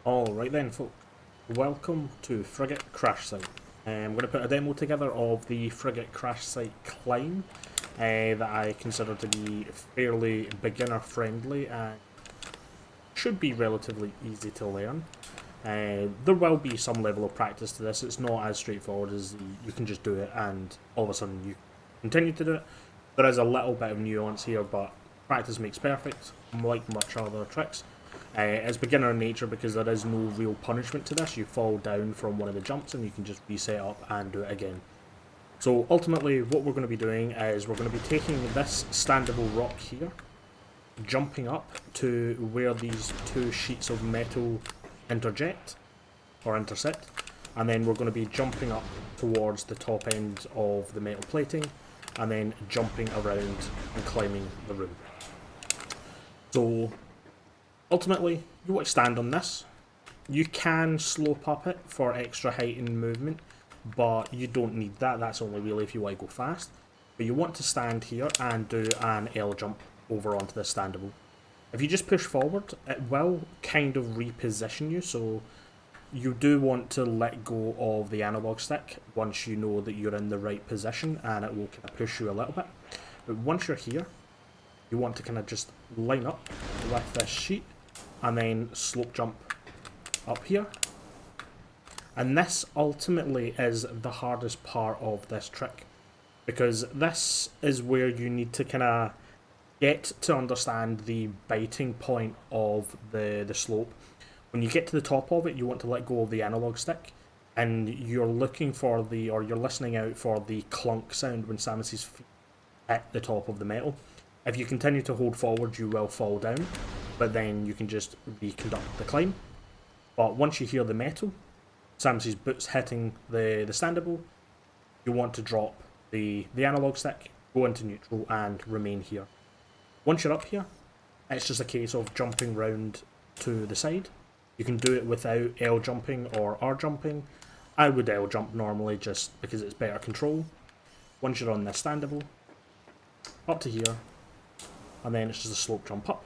Alright then folks, welcome to Frigate Crash Site. I'm going to put a demo together of the Frigate Crash Site climb that I consider to be fairly beginner friendly and should be relatively easy to learn. There will be some level of practice to this. It's not as straightforward as you can just do it and all of a sudden you continue to do it. There is a little bit of nuance here, but practice makes perfect, like much other tricks. It's beginner in nature because there is no real punishment to this. You fall down from one of the jumps and you can just reset up and do it again. So ultimately what we're going to be doing is we're going to be taking this standable rock here, jumping up to where these two sheets of metal intersect, and then we're going to be jumping up towards the top end of the metal plating and then jumping around and climbing the room. So ultimately, you want to stand on this. You can slope up it for extra height and movement, but you don't need that. That's only really if you want to go fast. But you want to stand here and do an L jump over onto the standable. If you just push forward, it will kind of reposition you, so you do want to let go of the analog stick once you know that you're in the right position, and it will kind of push you a little bit. But once you're here, you want to kind of just line up with this sheet and then slope jump up here. And this ultimately is the hardest part of this trick, because this is where you need to kind of get to understand the biting point of the slope. When you get to the top of it, you want to let go of the analog stick, and you're looking for you're listening out for the clunk sound when Samus's feet hit the top of the metal. If you continue to hold forward, you will fall down, but then you can just reconduct the climb. But once you hear the metal, Samus's boots hitting the standable, you want to drop the analog stick, go into neutral and remain here. Once you're up here, it's just a case of jumping round to the side. You can do it without L jumping or R jumping. I would L jump normally just because it's better control. Once you're on this standable, up to here, and then it's just a slope jump up.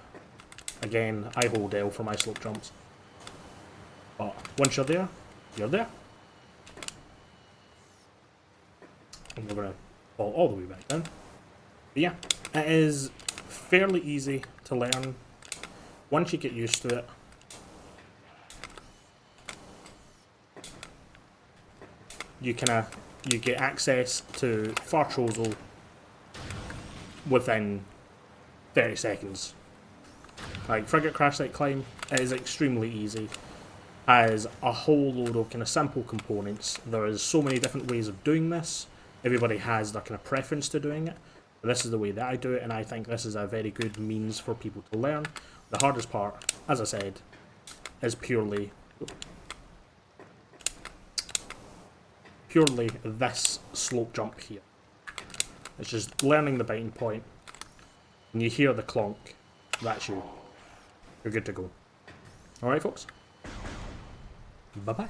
Again, I hold L for my slope jumps. But once you're there, you're there. And we're going to fall all the way back down. But yeah, it is fairly easy to learn once you get used to it. You get access to Far Chozo within 30 seconds. Like Frigate Crash Site climb, it is extremely easy. Has a whole load of kind of simple components. There is so many different ways of doing this. Everybody has their kind of preference to doing it. But this is the way that I do it, and I think this is a very good means for people to learn. The hardest part, as I said, is purely this slope jump here. It's just learning the biting point. When you hear the clonk, that's you. You're good to go. Alright folks, bye bye.